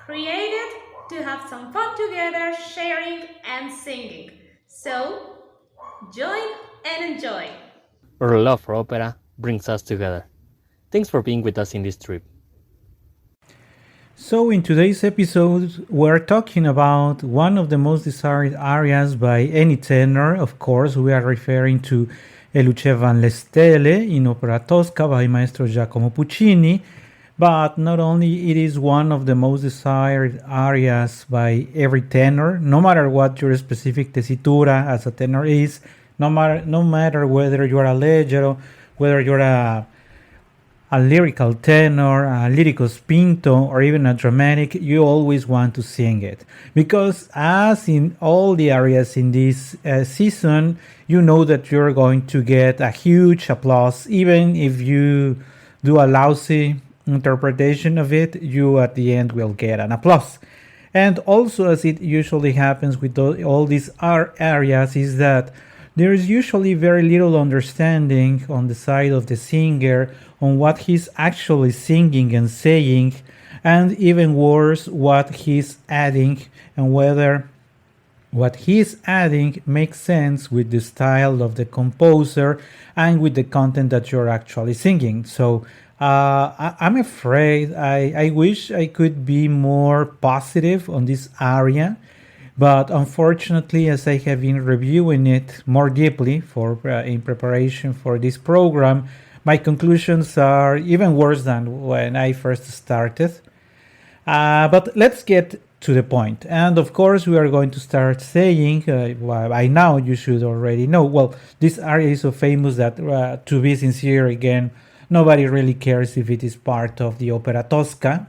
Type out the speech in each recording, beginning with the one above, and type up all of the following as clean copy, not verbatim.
created to have some fun together, sharing and singing. So, join and enjoy. Our love for opera brings us together. Thanks for being with us in this trip. So, in today's episode, we're talking about one of the most desired arias by any tenor. Of course, we are referring to luccevan stelle in Opera Tosca by Maestro Puccini. But not only it is one of the most desired arias by every tenor, no matter what your specific tessitura as a tenor is, no matter whether you're a leggero, whether you're a lyrical tenor, a lirico spinto, or even a dramatic, you always want to sing it. Because as in all the arias in this season, you know that you're going to get a huge applause. Even if you do a lousy interpretation of it, you at the end will get an applause. And also, as it usually happens with all these arias, is that there is usually very little understanding on the side of the singer on what he's actually singing and saying, and even worse, what he's adding, and whether what he's adding makes sense with the style of the composer and with the content that you're actually singing. So I'm afraid I wish I could be more positive on this area, but unfortunately, as I have been reviewing it more deeply for in preparation for this program, my conclusions are even worse than when I first started. But let's get to the point. And of course, we are going to start saying, by now you should already know, well, this aria is so famous that, to be sincere again, nobody really cares if it is part of the Opera Tosca.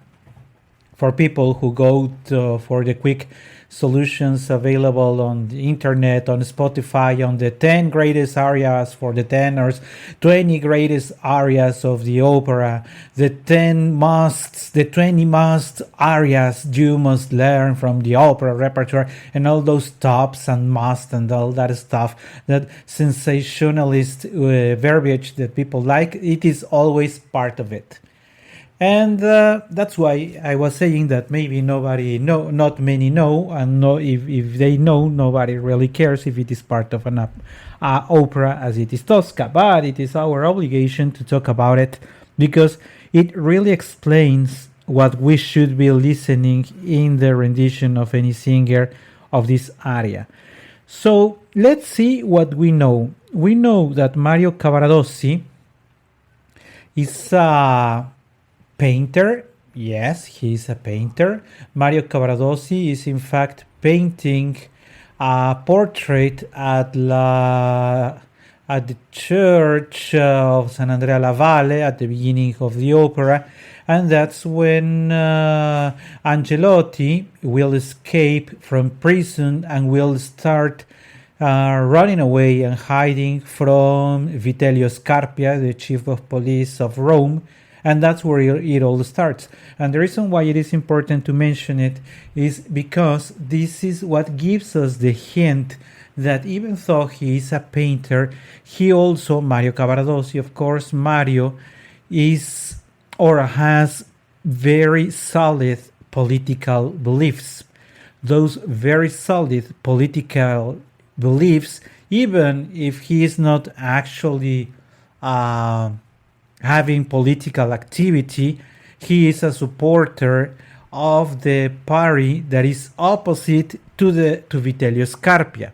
For people who go for the quick solutions available on the internet, on Spotify, on the 10 greatest arias for the tenors, 20 greatest arias of the opera, the 20 must arias you must learn from the opera repertoire, and all those tops and must and all that stuff, that sensationalist verbiage that people like, it is always part of it. And that's why I was saying that maybe not many know, and if they know, nobody really cares if it is part of an opera as it is Tosca. But it is our obligation to talk about it because it really explains what we should be listening in the rendition of any singer of this aria. So let's see what we know. We know that Mario Cavaradossi is painter. Yes, he's a painter. Mario Cavaradossi is in fact painting a portrait at the church of San Andrea la Valle at the beginning of the opera, and that's when Angelotti will escape from prison and will start running away and hiding from Vitellio Scarpia, the chief of police of Rome. And that's where it all starts. And the reason why it is important to mention it is because this is what gives us the hint that even though he is a painter, he also, Mario Cavaradossi, of course, Mario is or has very solid political beliefs. Those very solid political beliefs, even if he is not actually having political activity, he is a supporter of the party that is opposite to Vitellio Scarpia,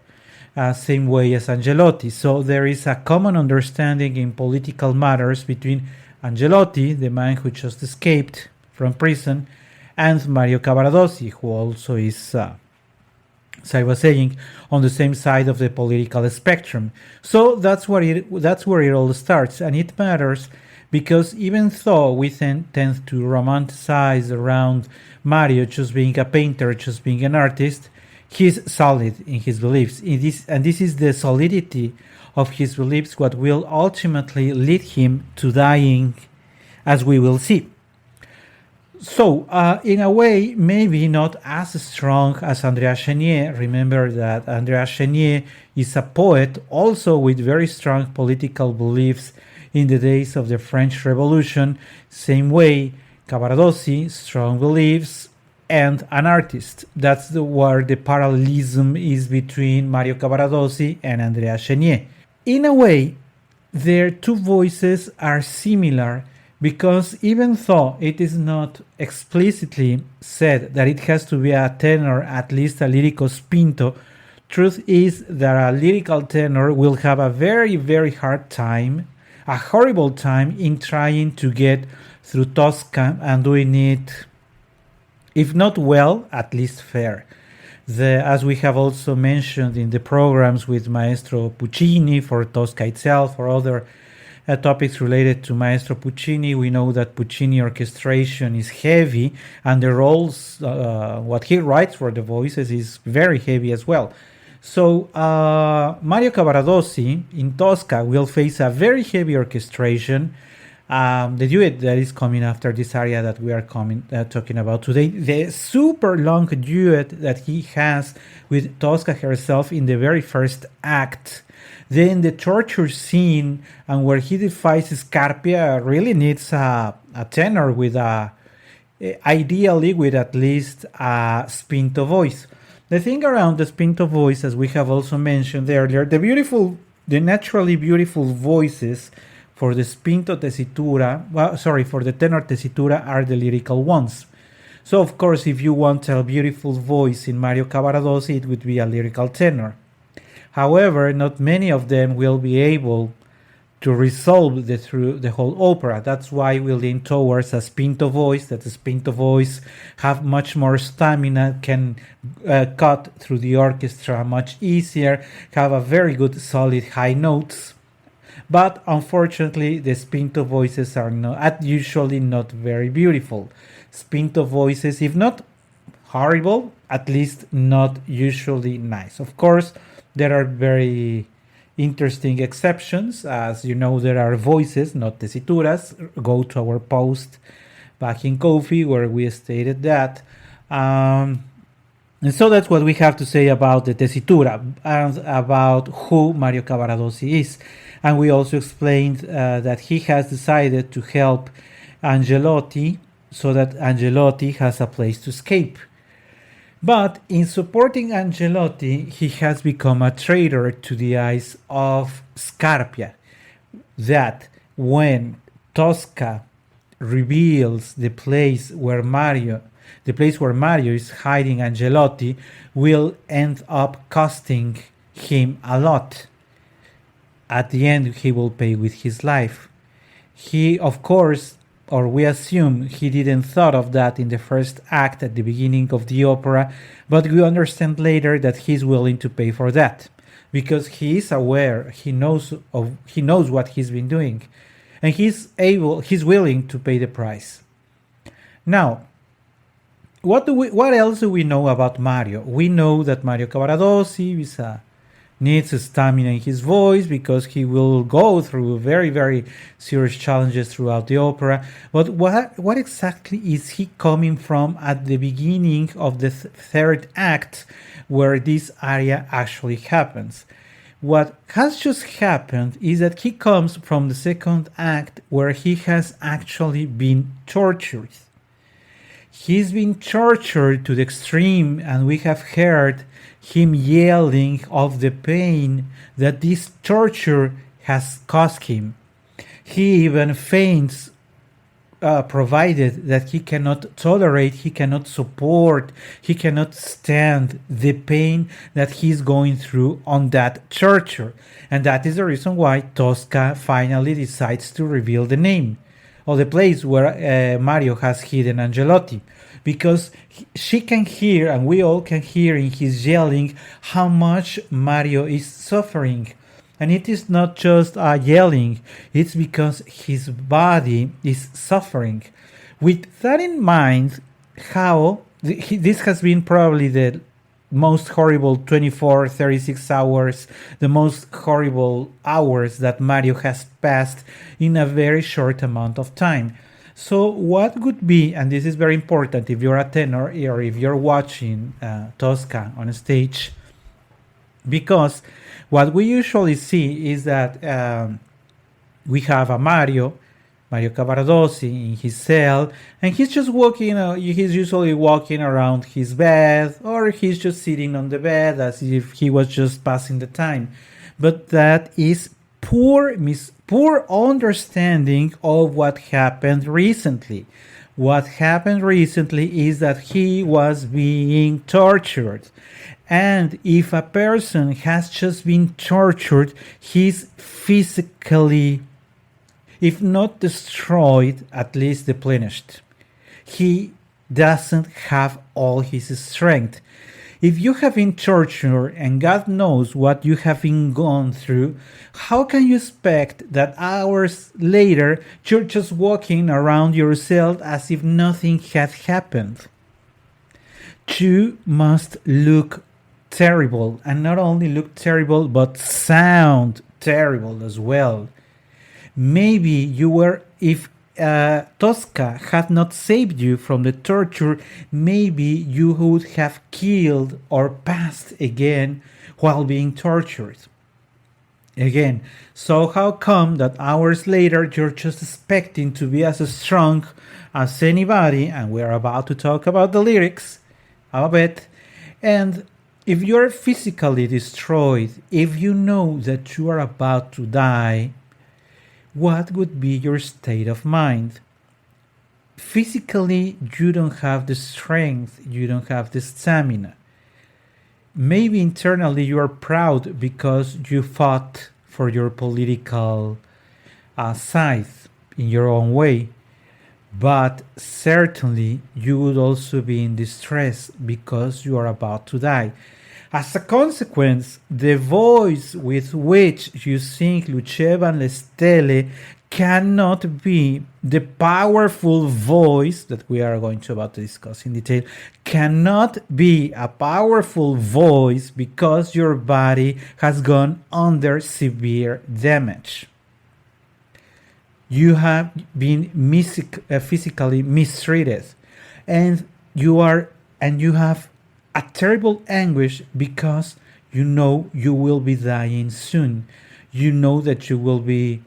same way as Angelotti. So there is a common understanding in political matters between Angelotti, the man who just escaped from prison, and Mario Cavaradossi, who also is, as I was saying, on the same side of the political spectrum. So that's where it all starts, and it matters because even though we tend to romanticize around Mario just being a painter, just being an artist, he's solid in his beliefs. And this is the solidity of his beliefs what will ultimately lead him to dying, as we will see. So, in a way, maybe not as strong as Andrea Chenier. Remember that Andrea Chenier is a poet also with very strong political beliefs in the days of the French Revolution. Same way, Cavaradossi, strong beliefs, and an artist. That's where the parallelism is between Mario Cavaradossi and Andrea Chenier. In a way, their two voices are similar because even though it is not explicitly said that it has to be a tenor, at least a lyrico spinto, truth is that a lyrical tenor will have a very, very hard time, a horrible time in trying to get through Tosca and doing it, if not well, at least fair. As we have also mentioned in the programs with Maestro Puccini for Tosca itself or other topics related to Maestro Puccini, we know that Puccini orchestration is heavy and the roles, what he writes for the voices is very heavy as well. So Mario Cavaradossi in Tosca will face a very heavy orchestration. The duet that is coming after this aria that we are talking about today, the super long duet that he has with Tosca herself in the very first act. Then the torture scene and where he defies Scarpia really needs a tenor with ideally with at least a spinto voice. The thing around the spinto voice, as we have also mentioned earlier, the naturally beautiful voices for the spinto tessitura, for the tenor tessitura are the lyrical ones. So of course, if you want a beautiful voice in Mario Cavaradossi, it would be a lyrical tenor. However, not many of them will be able to resolve through the whole opera. That's why we lean towards a spinto voice, that the spinto voice have much more stamina, can cut through the orchestra much easier, have a very good solid high notes. But unfortunately, the spinto voices are usually not very beautiful. Spinto voices, if not horrible, at least not usually nice. Of course, there are very interesting exceptions. As you know, there are voices, not tesituras. Go to our post back in Ko-fi where we stated that. And so that's what we have to say about the tessitura and about who Mario Cavaradossi is. And we also explained that he has decided to help Angelotti so that Angelotti has a place to escape. But in supporting Angelotti, he has become a traitor to the eyes of Scarpia. That when Tosca reveals the place where Mario is hiding Angelotti, will end up costing him a lot. At the end, he will pay with his life. He, of course, or we assume he didn't thought of that in the first act at the beginning of the opera, but we understand later that he's willing to pay for that because he is aware, he knows what he's been doing, and he's willing to pay the price. Now, what else do we know about Mario? We know that Mario Cavaradossi needs stamina in his voice because he will go through very, very serious challenges throughout the opera. But what exactly is he coming from at the beginning of the third act where this aria actually happens? What has just happened is that he comes from the second act where he has actually been tortured. He's been tortured to the extreme, and we have heard him yelling of the pain that this torture has caused him. He even faints, provided that he cannot tolerate, he cannot support, he cannot stand the pain that he's going through on that torture. And that is the reason why Tosca finally decides to reveal the name of the place where Mario has hidden Angelotti. Because she can hear, and we all can hear in his yelling, how much Mario is suffering. And it is not just yelling, it's because his body is suffering. With that in mind, this has been probably the most horrible 24, 36 hours, the most horrible hours that Mario has passed in a very short amount of time. So what would be, and this is very important if you're a tenor or if you're watching Tosca on stage, because what we usually see is that we have a Mario Mario Cavaradossi in his cell, and he's just walking. He's usually walking around his bed, or he's just sitting on the bed as if he was just passing the time. But that is poor understanding of what happened recently. What happened recently is that he was being tortured. And if a person has just been tortured, he's physically, if not destroyed, at least deplenished. He doesn't have all his strength. If you have been tortured and God knows what you have been gone through, how can you expect that hours later you're just walking around yourself as if nothing had happened? You must look terrible, and not only look terrible, but sound terrible as well. Maybe you were, if Tosca had not saved you from the torture, maybe you would have killed or passed again while being tortured. Again, so how come that hours later you're just expecting to be as strong as anybody, and we're about to talk about the lyrics a bit, and if you're physically destroyed, if you know that you are about to die, what would be your state of mind? Physically, you don't have the strength, you don't have the stamina. Maybe internally you are proud because you fought for your political side in your own way, but certainly you would also be in distress because you are about to die. As a consequence, the voice with which you sing luccevan le stelle cannot be the powerful voice that we are going to about to discuss in detail, cannot be a powerful voice because your body has gone under severe damage. You have been physically mistreated, and you have a terrible anguish because you know you will be dying soon. You know that you will be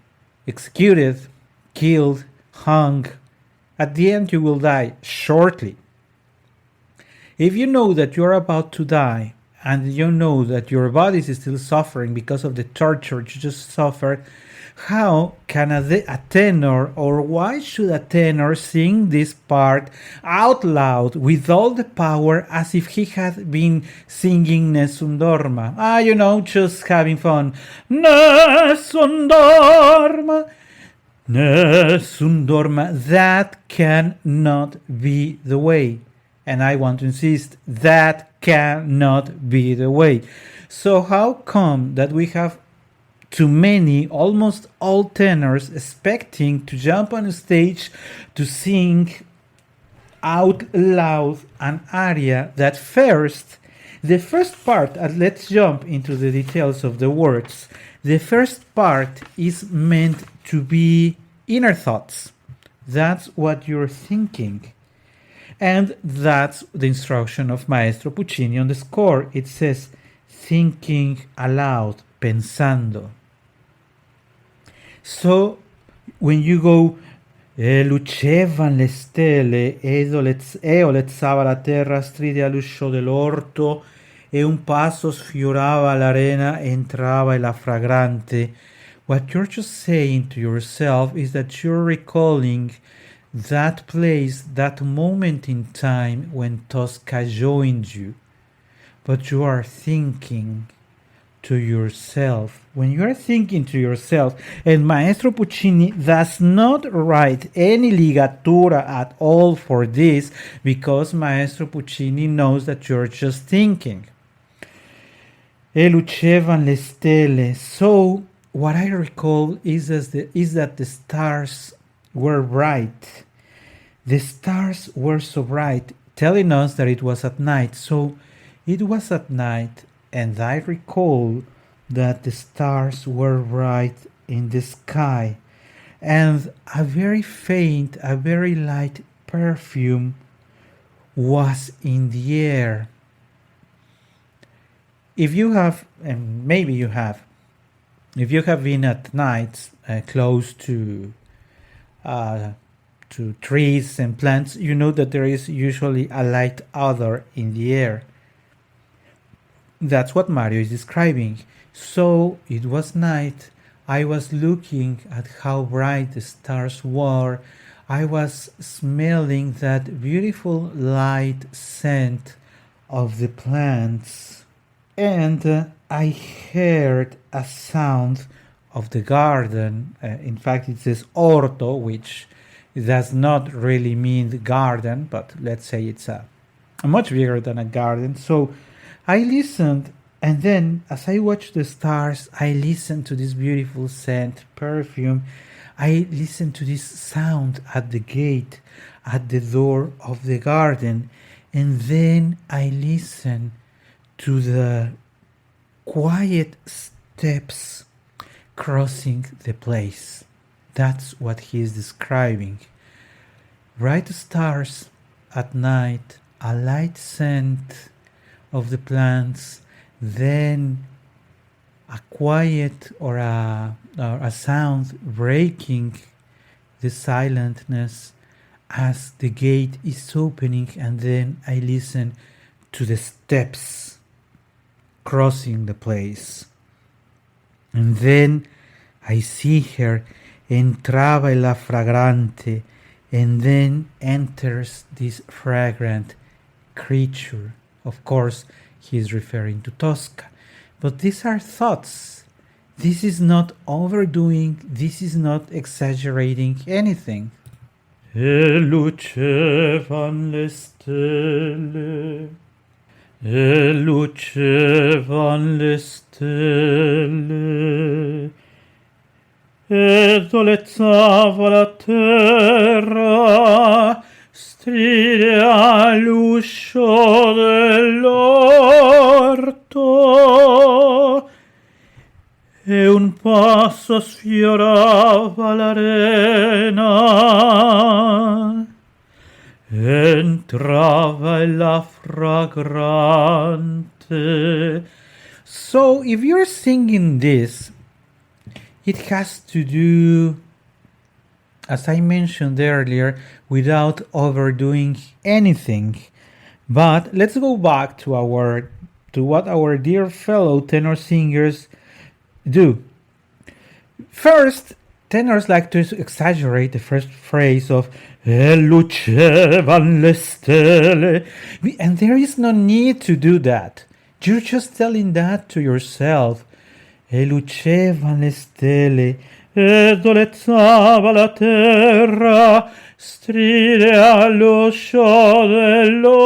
executed, killed, hung. At the end, you will die shortly. If you know that you're about to die and you know that your body is still suffering because of the torture you just suffered, how can a tenor, or why should a tenor sing this part out loud with all the power as if he had been singing Nessun Dorma? Just having fun. Nessun Dorma, Nessun Dorma. That cannot be the way. And I want to insist, that cannot be the way. So how come that we have too many, almost all tenors, expecting to jump on a stage to sing out loud an aria that the first part, and let's jump into the details of the words. The first part is meant to be inner thoughts. That's what you're thinking. And that's the instruction of Maestro Puccini on the score. It says, thinking aloud, pensando. So, when you go, luccevan le stelle, olezzava la terra stride all'uscio dell'orto, e un passo sfiorava l'arena, entrava la fragrante. What you're just saying to yourself is that you're recalling that place, that moment in time when Tosca joined you. But you are thinking to yourself. When you are thinking to yourself, and Maestro Puccini does not write any ligatura at all for this, because Maestro Puccini knows that you're just thinking. E lucevan le stelle. So what I recall is that the stars were bright. The stars were so bright, telling us that it was at night. So it was at night, and I recall that the stars were bright in the sky, and a very faint, a very light perfume was in the air. If you have, and maybe you have, if you have been at night close to uh, to trees and plants, you know that there is usually a light odor in the air. That's what Mario is describing. So it was night. I was looking at how bright the stars were. I was smelling that beautiful light scent of the plants. And I heard a sound of the garden. In fact, it says orto, which does not really mean the garden, but let's say it's a much bigger than a garden. So I listened, and then as I watched the stars, I listened to this beautiful scent, perfume. I listened to this sound at the gate, at the door of the garden, and then I listened to the quiet steps crossing the place. That's what he is describing. Bright stars at night, a light scent of the plants, then a quiet or a sound breaking the silentness as the gate is opening, and then I listen to the steps crossing the place. And then I see her, entraba la fragrante, and then enters this fragrant creature. Of course, he is referring to Tosca. But these are thoughts. This is not overdoing, this is not exaggerating anything. E lucevan le stelle, e lucevan le stelle, e dolezzava la terra, stride all'uscio dell'orto, e un passo sfiorava l'arena, entrava la fragrante. So if you're singing this, it has to do, as I mentioned earlier, without overdoing anything. But let's go back to what our dear fellow tenor singers do. First, tenors like to exaggerate the first phrase of "E lucevan le stelle," and there is no need to do that. You're just telling that to yourself. E lucevan le stelle, e dolezzava la terra, stride all'uscio dell'orto,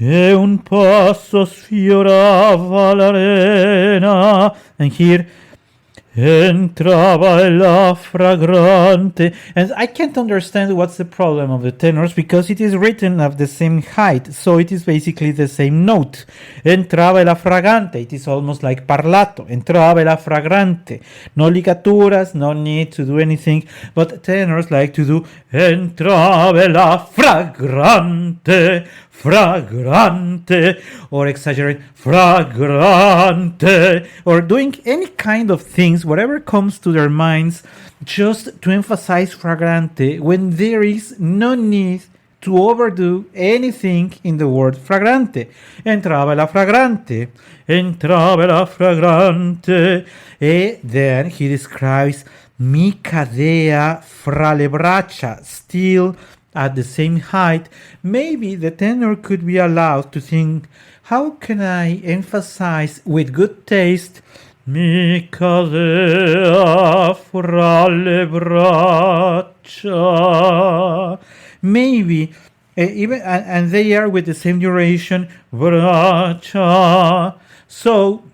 e un passo sfiorava l'arena. And here, entrava la fragrante. And I can't understand what's the problem of the tenors, because it is written of the same height, so it is basically the same note. Entrava la fragrante. It is almost like parlato. Entrava la fragrante. No ligaturas, no need to do anything, but tenors like to do entrava la fragrante, fragrante, or exaggerate fragrante, or doing any kind of things, whatever comes to their minds, just to emphasize fragrante when there is no need to overdo anything in the word fragrante. Entrava la fragrante, entrava la fragrante. And then he describes mi cadea fra le braccia, still at the same height. Maybe the tenor could be allowed to think, how can I emphasize with good taste mi cadea fra le braccia? Maybe even and they are with the same duration, braccia. So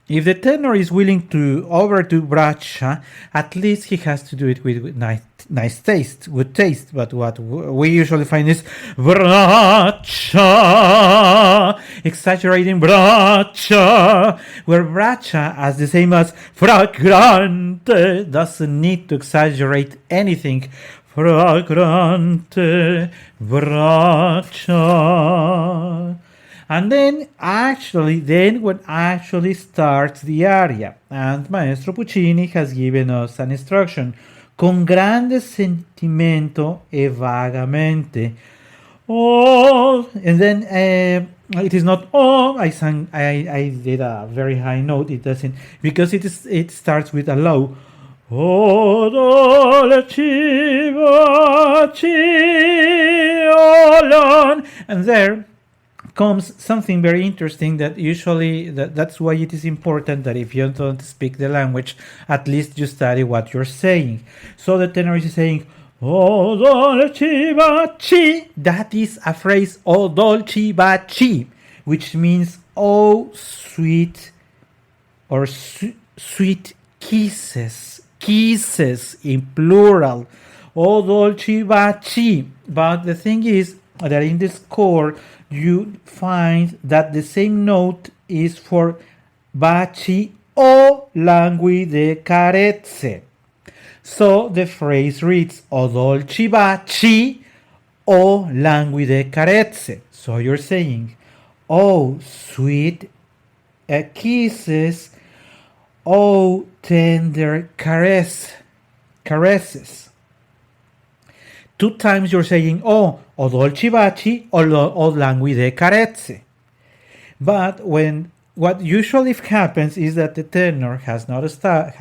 if the tenor is willing to overdo braccia, at least he has to do it with nice taste, good taste. But what we usually find is braccia, exaggerating braccia, where braccia, as the same as fragrante, doesn't need to exaggerate anything. Fragrante, braccia. And then when actually starts the aria, and Maestro Puccini has given us an instruction, con grande sentimento e vagamente. Oh, and then it is not oh. I did a very high note. It doesn't, because it starts with a low. Oh, dolce vacillon. And there comes something very interesting that usually that's why it is important that if you don't speak the language, at least you study what you're saying. So the tenor is saying, "O dolci baci." That is a phrase, "O dolci baci," which means "oh sweet," or sweet kisses, kisses in plural. "O dolci baci." But the thing is that in the score you find that the same note is for baci o languide carezze. So the phrase reads, "O dolci baci o languide carezze." So you're saying, "Oh, sweet kisses, oh, tender caresses." Two times you're saying, "Oh, o dolci baci o languide carezze." But what usually happens is that the tenor has not studied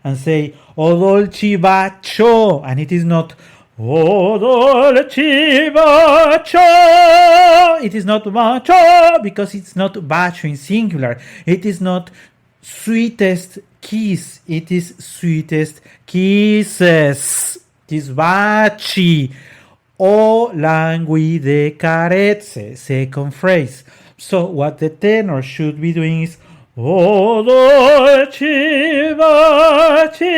and say, "O dolci bacio," and it is not "O dolci bacio." It is not bacio because it's not bacio in singular. It is not sweetest kiss. It is sweetest kisses. It is baci o languide carezze, second phrase. So what the tenor should be doing is "O dolci baci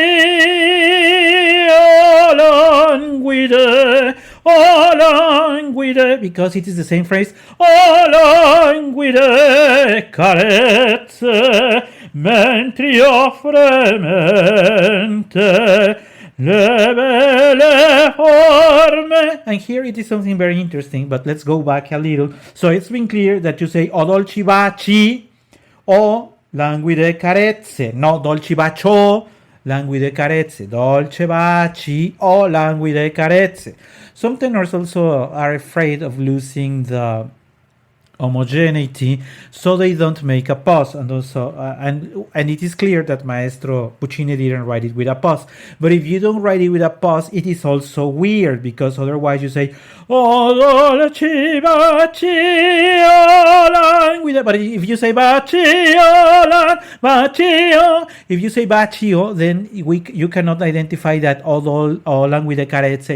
o languide," because it is the same phrase, "O languide carezze, mentrio fremente le belle forme." And here it is something very interesting, but let's go back a little. So it's been clear that you say "O dolci baci o languide carezze," no "dolci bacio languide carezze," "dolce baci o languide carezze." Some tenors also are afraid of losing the homogeneity, so they don't make a pause, and also and it is clear that Maestro Puccini didn't write it with a pause. But if you don't write it with a pause, it is also weird, because otherwise you say "O dolci bacio languide," but if you say bacio, if you say bacio, then you cannot identify that "o languide carezze"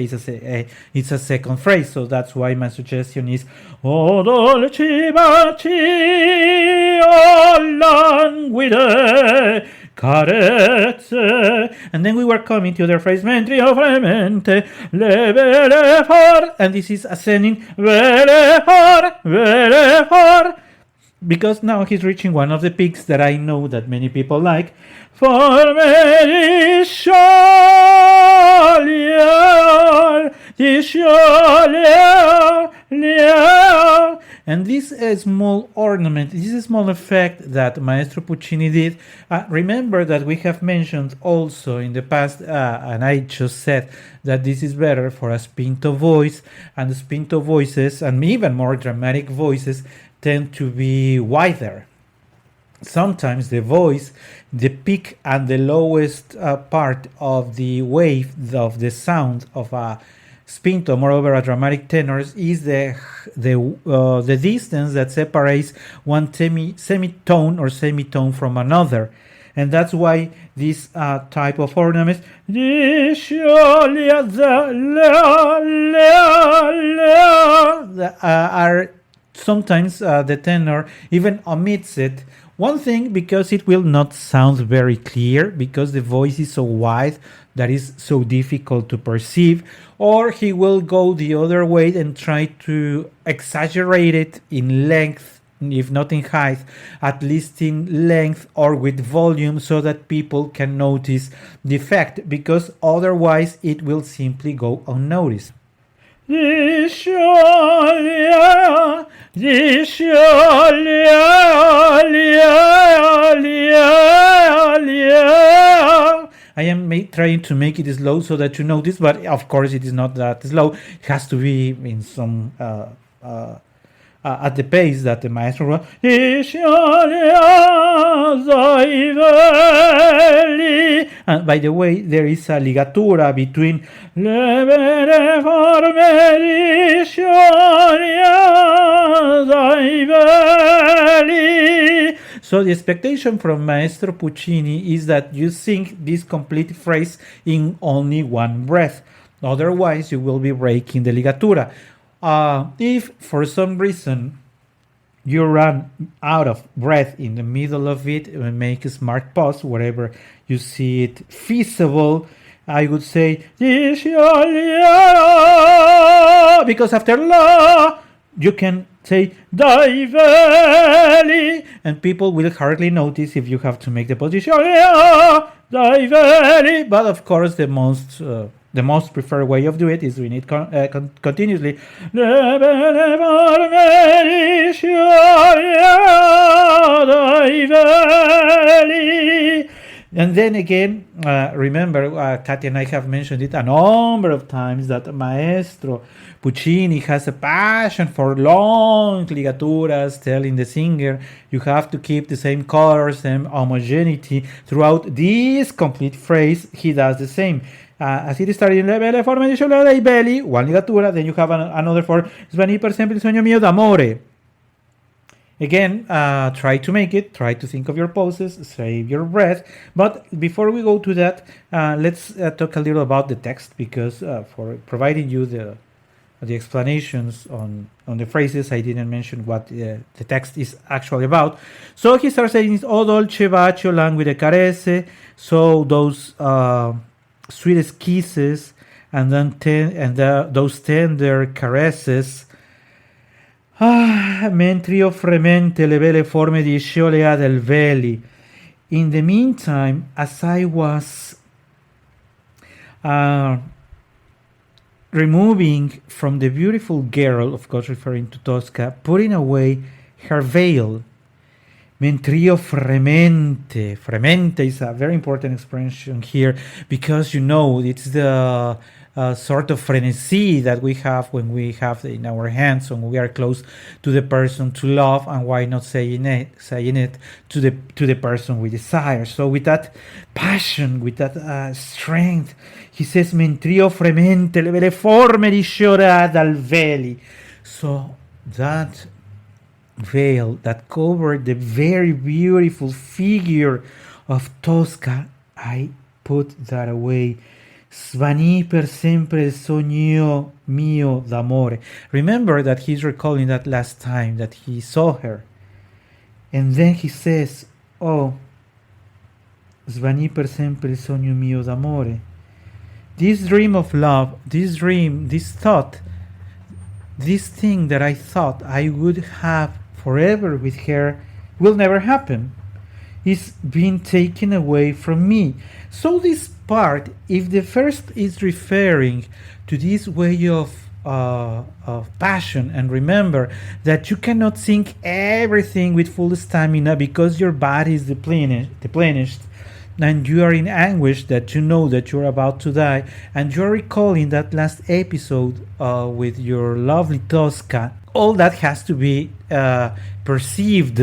it's a second phrase. So that's why my suggestion is "O dolci baci o languide carezze," and then we were coming to the phrase "mentrio fremente le belle for," and this is ascending "belle for," because now he's reaching one of the peaks that I know that many people like. "For me and this small ornament, this small effect that Maestro Puccini did, remember that we have mentioned also in the past, and I just said that this is better for a spinto voice, and the spinto voices, and even more dramatic voices, tend to be wider. Sometimes the voice, the peak and the lowest part of the wave of the sound of a spinto, moreover a dramatic tenor, is the distance that separates one semitone or semitone from another. And that's why this type of ornaments are sometimes the tenor even omits it. One thing, because it will not sound very clear, because the voice is so wide that is so difficult to perceive, or he will go the other way and try to exaggerate it in length, if not in height, at least in length or with volume, so that people can notice the effect, because otherwise it will simply go unnoticed. Disciolia, I am trying to make it slow so that you notice, but of course it is not that slow. It has to be in some at the pace that the maestro wrote. And by the way, there is a ligatura between so the expectation from Maestro Puccini is that you sing this complete phrase in only one breath. Otherwise, you will be breaking the ligatura. If for some reason you run out of breath in the middle of it, make a smart pause wherever you see it feasible. I would say, because after la, you can say Daiveli, and people will hardly notice if you have to make the position Daiveli. But of course, the most preferred way of doing it is doing it continuously. And then again, remember, Katia and I have mentioned it a number of times that Maestro Puccini has a passion for long ligaturas, telling the singer you have to keep the same color, same homogeneity throughout this complete phrase. He does the same. As it started in belle forme di sciolare dei belli, one ligatura, then you have another for svani per sempre il sogno mio d'amore. Again, try to make it, try to think of your poses, save your breath. But before we go to that, let's talk a little about the text, because for providing you the explanations on the phrases, I didn't mention what the text is actually about. So he starts saying, O dolce bacio languide caresse, so those sweetest kisses, and then those tender caresses. Mentrio fremente le belle forme di sciolea del veli. In the meantime, as I was removing from the beautiful girl, of course referring to Tosca, putting away her veil. Mentrio fremente. Fremente is a very important expression here, because it's the sort of frenzy that we have when we have in our hands, when we are close to the person to love, and why not saying it to the person we desire. So with that passion, with that strength, he says, Mentrio fremente le belle forme di sciolea dal veli. So that veil that covered the very beautiful figure of Tosca, I put that away. Svanì per sempre il sogno mio d'amore. Remember that he's recalling that last time that he saw her. And then he says, oh, svanì per sempre il sogno mio d'amore. This dream of love, this thought, this thing that I thought I would have forever with her will never happen. It's been taken away from me. So this part, if the first is referring to this way of passion, and remember that you cannot sing everything with full stamina because your body is deplenished, and you are in anguish that you know that you're about to die, and you're recalling that last episode with your lovely Tosca, all that has to be perceived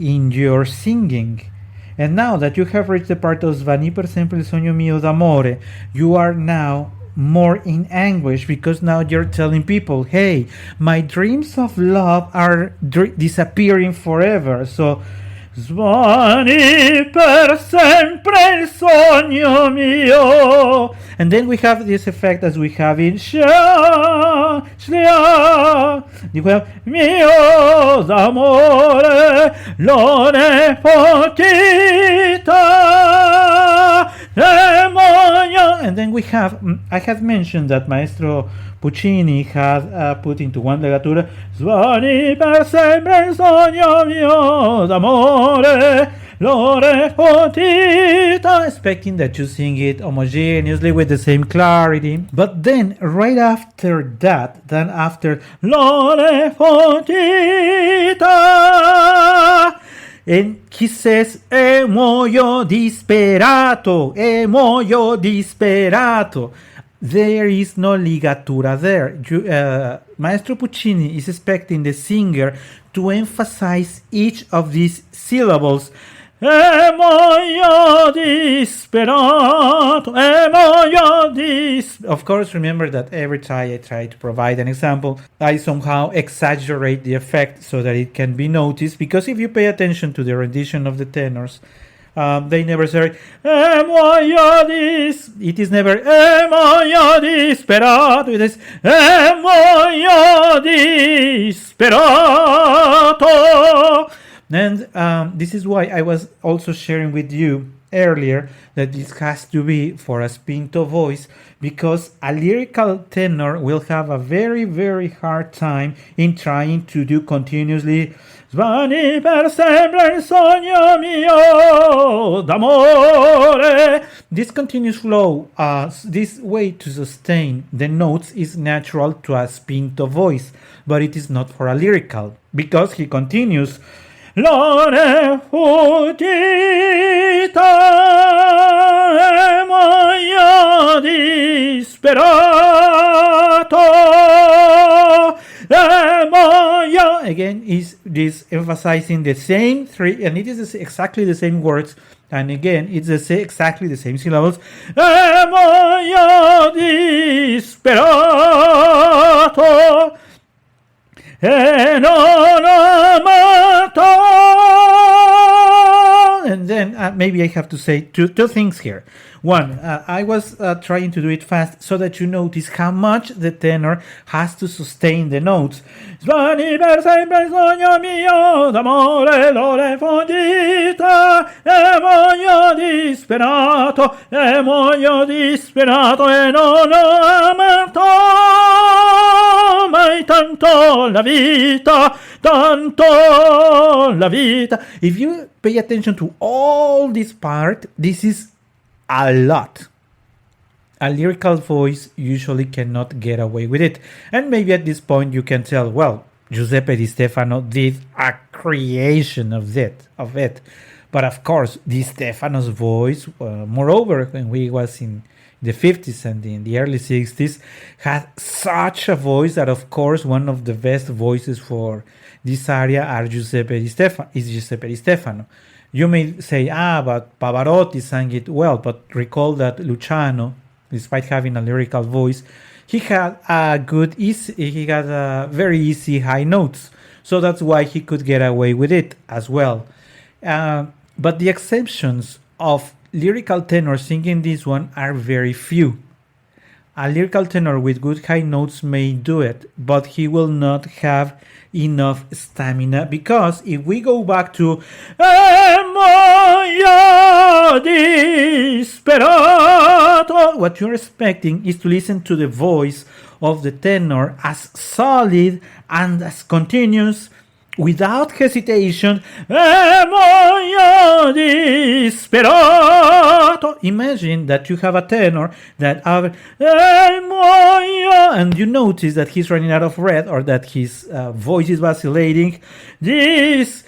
in your singing. And now that you have reached the part of Svanì per sempre il sogno mio d'amore, you are now more in anguish, because now you're telling people, hey, my dreams of love are disappearing forever. So Svanì per sempre il sogno mio. And then we have this effect as we have in Shlia. You have mio d'amore, non è pochita demonio. And then we have, I have mentioned that Maestro Puccini had put into one legatura Svanì per sempre il sogno mio d'amore, Lore fortita, expecting that you sing it homogeneously with the same clarity. But then, right after that, then after Lore fortita, and he says, e muoio disperato. There is no ligatura there. Maestro Puccini is expecting the singer to emphasize each of these syllables. E muoio disperato, Of course, remember that every time I try to provide an example, I somehow exaggerate the effect so that it can be noticed, because if you pay attention to the rendition of the tenors, they never say, it is never, disperato. It is, disperato. And this is why I was also sharing with you earlier that this has to be for a spinto voice, because a lyrical tenor will have a very, very hard time in trying to do continuously Svani per sempre il sogno mio d'amore. This continuous flow, this way to sustain the notes is natural to a spinto voice, but it is not for a lyrical, because he continues Lore fuggita e muoio disperato. Again, is this emphasizing the same three, and it is exactly the same words, and again, it's exactly the same syllables. E muoio disperato. And then maybe I have to say two things here. One, I was trying to do it fast so that you notice how much the tenor has to sustain the notes. Svani per sempre il sogno mio d'amore, l'ore fondita, e muoio disperato, e non ho amato mai tanto la vita. If you pay attention to all this part, this is a lot. A lyrical voice usually cannot get away with it. And maybe at this point you can tell, well, Giuseppe Di Stefano did a creation of it. But of course, Di Stefano's voice, moreover, when he was in the 50s and in the early 60s, had such a voice that, of course, one of the best voices for this aria is Giuseppe Di Stefano. You may say, but Pavarotti sang it well, but recall that Luciano, despite having a lyrical voice, he had a very easy high notes. So that's why he could get away with it as well. But the exceptions of lyrical tenor singing this one are very few. A lyrical tenor with good high notes may do it, but he will not have enough stamina, because if we go back to disperato, what you're expecting is to listen to the voice of the tenor as solid and as continuous, without hesitation. Disperato. Imagine that you have a tenor that and you notice that he's running out of breath, or that his voice is vacillating. Disperato.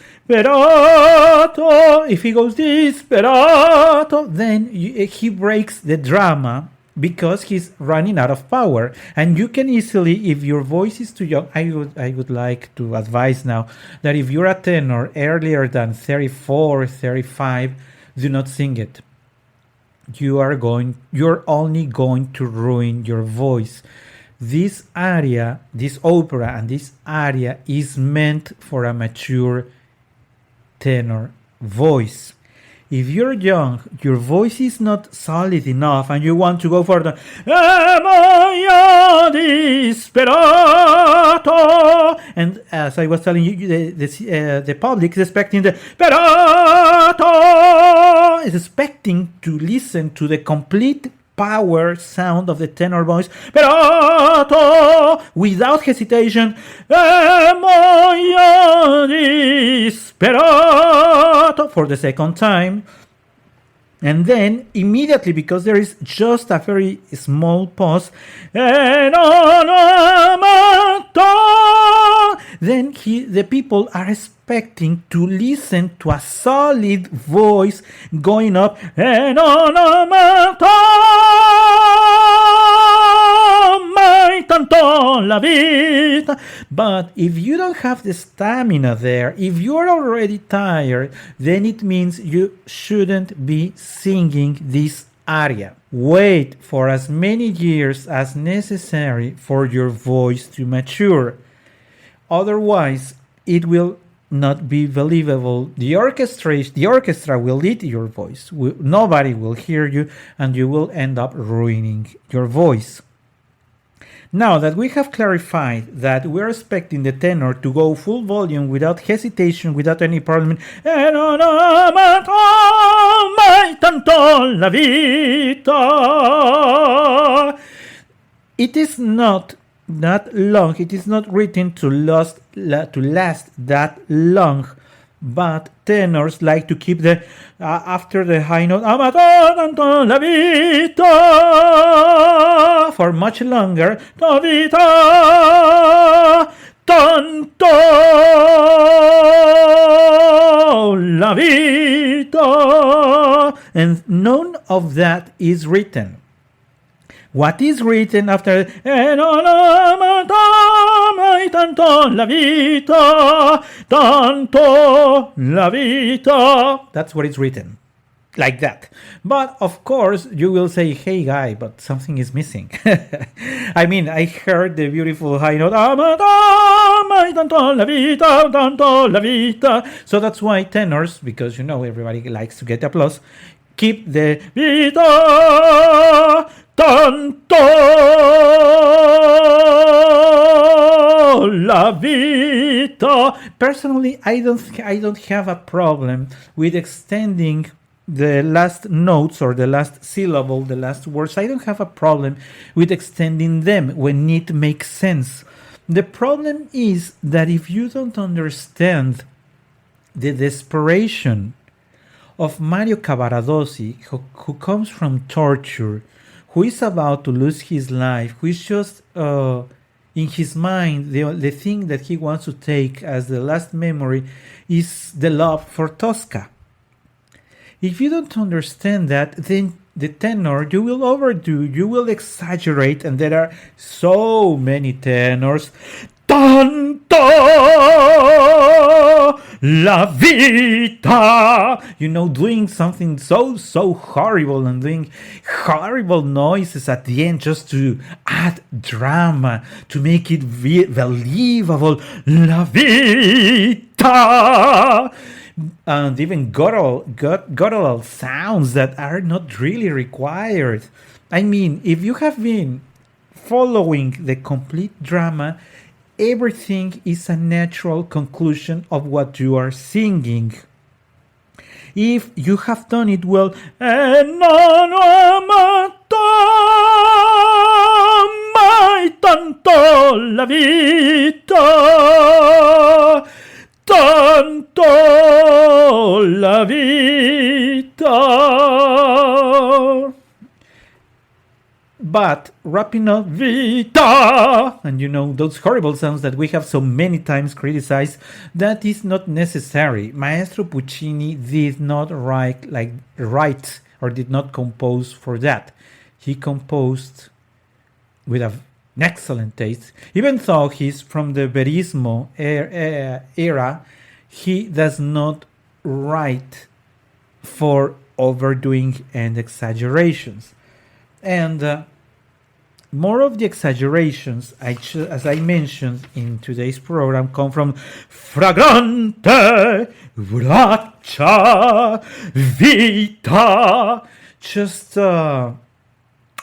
If he goes disperato, then he breaks the drama, because he's running out of power. And you can easily, if your voice is too young, I would like to advise now that if you're a tenor earlier than 34, 35, do not sing it. You're only going to ruin your voice. This aria, this opera and this aria is meant for a mature tenor voice. If you're young, your voice is not solid enough, and you want to go for the disperato, and as I was telling you, the public is expecting the sperato, is expecting to listen to the complete power sound of the tenor voice, sperato, without hesitation, disperato. for the second time. And then immediately, because there is just a very small pause, then the people are expecting to listen to a solid voice going up, but if you don't have the stamina there, if you're already tired, then it means you shouldn't be singing this aria. Wait for as many years as necessary for your voice to mature. Otherwise, it will not be believable. The orchestra will eat your voice. Nobody will hear you, and you will end up ruining your voice. Now that we have clarified that we're expecting the tenor to go full volume without hesitation, without any problem, it is not that long. It is not written to last that long, but tenors like to keep the after the high note for much longer. Tanto la vita, and none of that is written. What is written after tanto la vita, that's what is written, like that. But of course you will say, hey guy, but something is missing. I mean, I heard the beautiful high note, tanto la vita. So that's why tenors, because everybody likes to get applause, keep the vita tanto la vita. Personally, I don't have a problem with extending the last notes or the last syllable, the last words. I don't have a problem with extending them when it makes sense. The problem is that if you don't understand the desperation of Mario Cavaradossi, who comes from torture, who is about to lose his life, who is just in his mind, the thing that he wants to take as the last memory is the love for Tosca. If you don't understand that, then the tenor, you will overdo, you will exaggerate, and there are so many tenors. Tanto la vita, doing something so horrible and doing horrible noises at the end just to add drama, to make it believable. La vita, and even guttural sounds that are not really required. I mean, if you have been following the complete drama, everything is a natural conclusion of what you are singing. If you have done it well, tanto la vita, tanto la vita. But wrapping up vita, and those horrible sounds that we have so many times criticized, that is not necessary. Maestro Puccini did not write or did not compose for that. He composed with an excellent taste. Even though he's from the Verismo era, he does not write for overdoing and exaggerations. And more of the exaggerations, as I mentioned in today's program, come from fragrante braccia vita. Just, I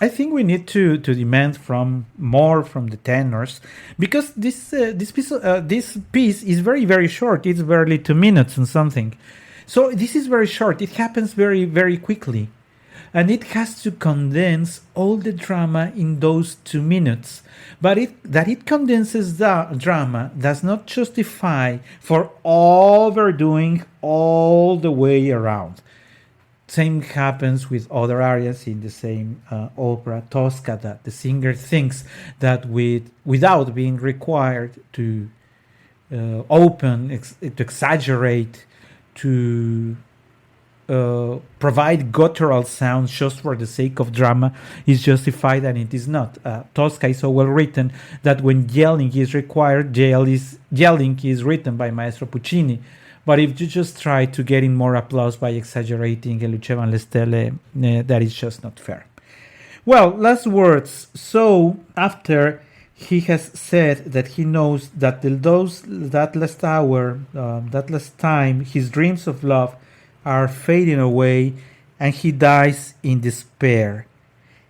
think we need to demand more from the tenors, because this piece is very, very short. It's barely 2 minutes and something. So this is very short. It happens very, very quickly. and it has to condense all the drama in those 2 minutes. But that it condenses the drama does not justify for overdoing all the way around. Same happens with other arias in the same opera, Tosca, that the singer thinks that without being required to to exaggerate, to provide guttural sounds just for the sake of drama is justified, and it is not. Tosca is so well written that when yelling is required, yelling is written by Maestro Puccini. But if you just try to get in more applause by exaggerating a luccevan le stelle, that is just not fair. Well, last words. So after he has said that he knows that that last hour, that last time, his dreams of love are fading away, and he dies in despair.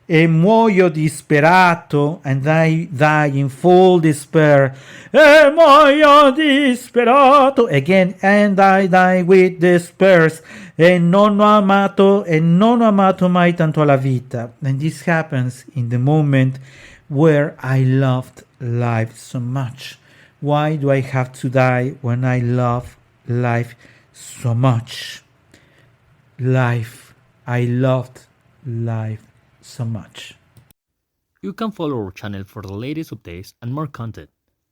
E muoio disperato, and I die in full despair. E muoio disperato, again, and I die with despair. E non ho amato mai tanto la vita. And this happens in the moment where I loved life so much. Why do I have to die when I love life so much? Life. I loved life so much. You can follow our channel for the latest updates and more content.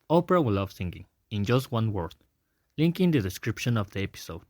Opera We Love Singing, in just one word. Link in the description of the episode.